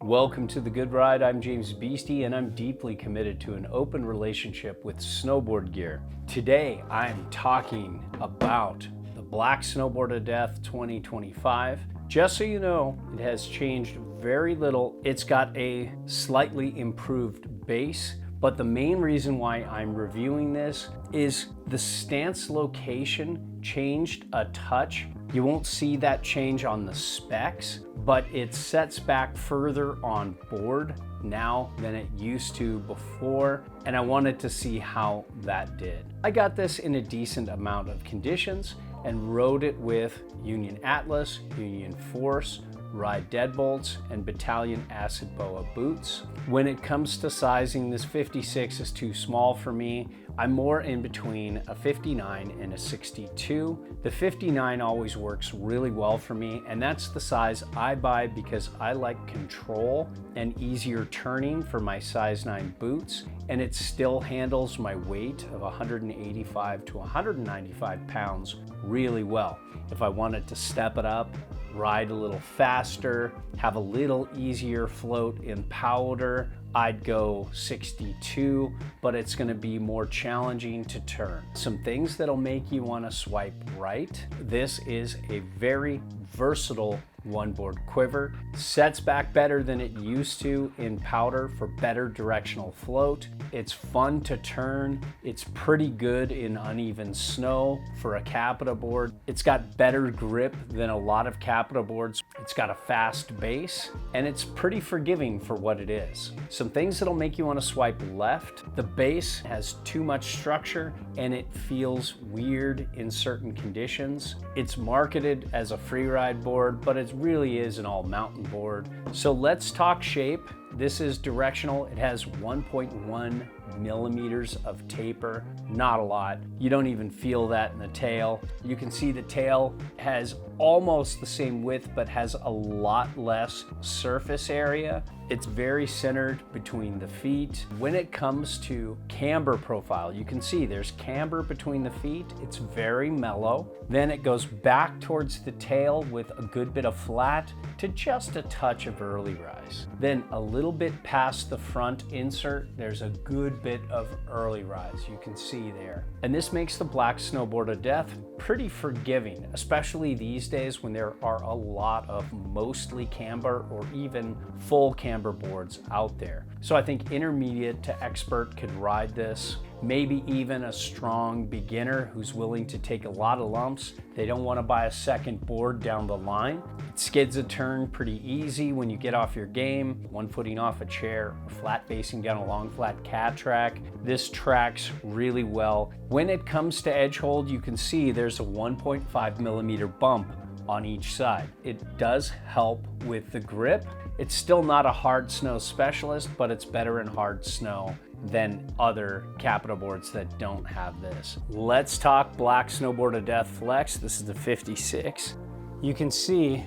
Welcome to The Good Ride. I'm James Beastie, and I'm deeply committed to an open relationship with snowboard gear. Today, I'm talking about the Black Snowboard of Death 2025. Just so you know, it has changed very little. It's got a slightly improved base, but the main reason why I'm reviewing this is the stance location changed a touch. You won't see that change on the specs, but it sets back further on board now than it used to before, and I wanted to see how that did. I got this in a decent amount of conditions and rode it with Union Atlas, Union Force, Ride Deadbolts, and Battalion Acid Boa boots. When it comes to sizing, this 56 is too small for me. I'm more in between a 59 and a 62. The 59 always works really well for me, and that's the size I buy because I like control and easier turning for my size 9 boots, and it still handles my weight of 185 to 195 pounds really well. If I wanted to step it up, ride a little faster, have a little easier float in powder, I'd go 62, but it's gonna be more challenging to turn. Some things that'll make you wanna swipe right. This is a very versatile one board quiver. Sets back better than it used to in powder for better directional float. It's fun to turn. It's pretty good in uneven snow for a Capita board. It's got better grip than a lot of Capita boards. It's got a fast base, and it's pretty forgiving for what it is. Some things that'll make you want to swipe left. The base has too much structure and it feels weird in certain conditions. It's marketed as a free ride board, but it really is an all mountain board. So let's talk shape. This is directional. It has 1.1 millimeters of taper, not a lot. You don't even feel that in the tail. You can see the tail has almost the same width, but has a lot less surface area. It's very centered between the feet. When it comes to camber profile, you can see there's camber between the feet. It's very mellow. Then it goes back towards the tail with a good bit of flat to just a touch of early rise. Then a little bit past the front insert, there's a good bit of early rise you can see there. And this makes the Black Snowboard of Death pretty forgiving, especially these days when there are a lot of mostly camber or even full camber boards out there. So I think intermediate to expert could ride this. Maybe even a strong beginner who's willing to take a lot of lumps. They don't want to buy a second board down the line. It skids a turn pretty easy when you get off your game, one footing off a chair, or flat basing down a long flat cat track. This tracks really well. When it comes to edge hold, you can see there's a 1.5 millimeter bump on each side. It does help with the grip. It's still not a hard snow specialist, but it's better in hard snow than other Capita boards that don't have this. Let's talk Black Snowboard of Death Flex. This is the 56. You can see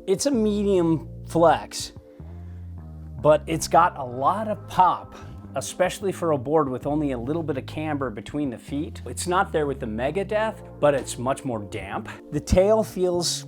it's a medium flex, but it's got a lot of pop, especially for a board with only a little bit of camber between the feet. It's not there with the Mega Death, but it's much more damp. The tail feels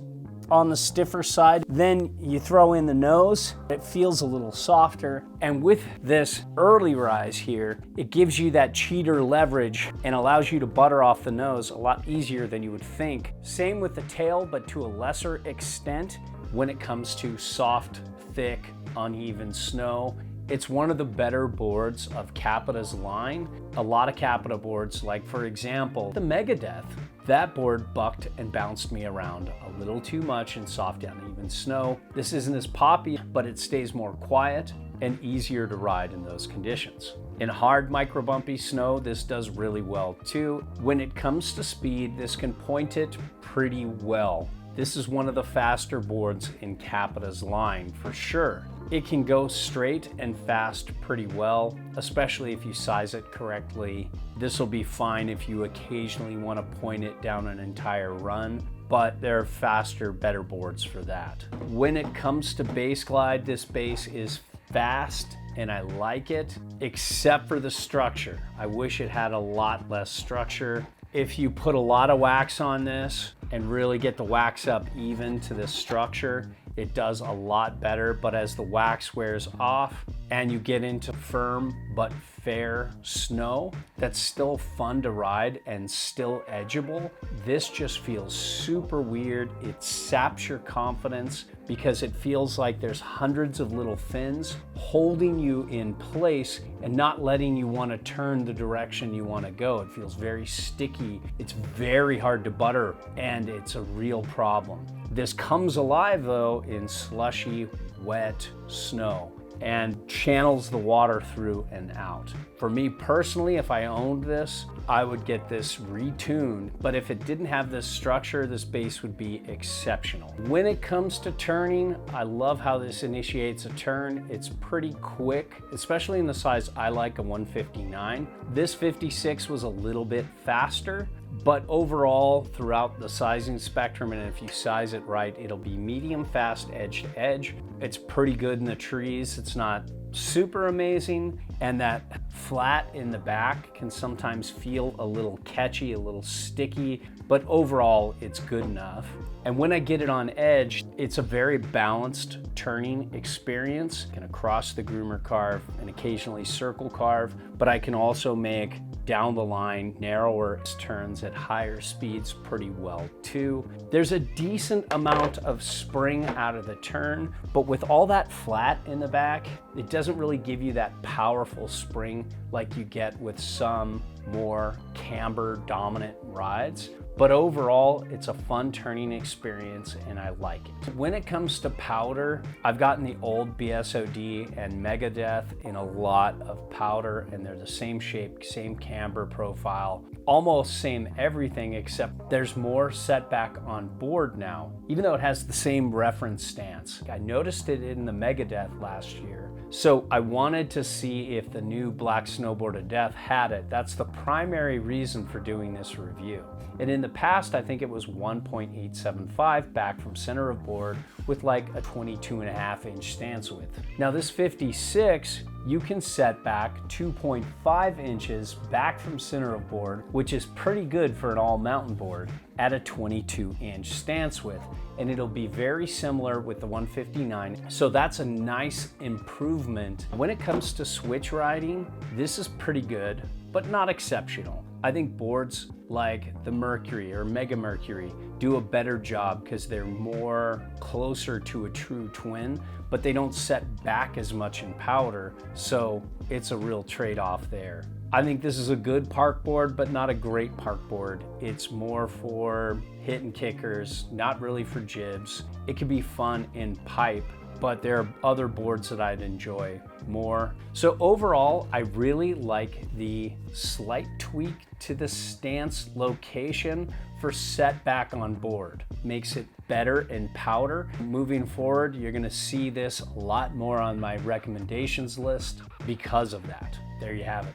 on the stiffer side. Then you throw in the nose, it feels a little softer. And with this early rise here, it gives you that cheater leverage and allows you to butter off the nose a lot easier than you would think. Same with the tail, but to a lesser extent when it comes to soft, thick, uneven snow. It's one of the better boards of Capita's line. A lot of Capita boards, like for example, the Mega Death, that board bucked and bounced me around a little too much in soft, uneven snow. This isn't as poppy, but it stays more quiet and easier to ride in those conditions. In hard micro bumpy snow, this does really well too. When it comes to speed, this can point it pretty well. This is one of the faster boards in Capita's line for sure. It can go straight and fast pretty well, especially if you size it correctly. This will be fine if you occasionally want to point it down an entire run, but there are faster, better boards for that. When it comes to base glide, this base is fast and I like it, except for the structure. I wish it had a lot less structure. If you put a lot of wax on this and really get the wax up even to this structure, it does a lot better, but as the wax wears off and you get into firm but fair snow that's still fun to ride and still edgeable, this just feels super weird. It saps your confidence because it feels like there's hundreds of little fins holding you in place and not letting you want to turn the direction you want to go. It feels very sticky. It's very hard to butter, and it's a real problem. This comes alive though in slushy, wet snow and channels the water through and out. For me personally, if I owned this, I would get this retuned, but if it didn't have this structure, this base would be exceptional. When it comes to turning, I love how this initiates a turn. It's pretty quick, especially in the size I like, a 159. This 56 was a little bit faster, but overall, throughout the sizing spectrum, and if you size it right, it'll be medium fast edge to edge. It's pretty good in the trees. It's not super amazing, and that flat in the back can sometimes feel a little catchy, a little sticky, but overall it's good enough. And when I get it on edge, it's a very balanced turning experience. I can cross the groomer carve and occasionally circle carve, but I can also make down the line narrower turns at higher speeds pretty well too. There's a decent amount of spring out of the turn, but with all that flat in the back, it doesn't really give you that powerful spring like you get with some more camber dominant rides. But overall, it's a fun turning experience and I like it. When it comes to powder, I've gotten the old BSOD and Megadeth in a lot of powder, and they're the same shape, same camber profile, almost same everything, except there's more setback on board now, even though it has the same reference stance. I noticed it in the Megadeth last year. So I wanted to see if the new Black Snowboard of Death had it. That's the primary reason for doing this review. And in the past, I think it was 1.875 back from center of board with like a 22.5 inch stance width. Now this 56, you can set back 2.5 inches back from center of board, which is pretty good for an all mountain board at a 22 inch stance width. And it'll be very similar with the 159. So that's a nice improvement. When it comes to switch riding, this is pretty good, but not exceptional. I think boards like the Mercury or Mega Mercury do a better job because they're more closer to a true twin, but they don't set back as much in powder, so it's a real trade-off there. I think this is a good park board, but not a great park board. It's more for hit and kickers, not really for jibs. It can be fun in pipe, but there are other boards that I'd enjoy more. So overall, I really like the slight tweak to the stance location for setback on board. Makes it better in powder. Moving forward, you're gonna see this a lot more on my recommendations list because of that. There you have it.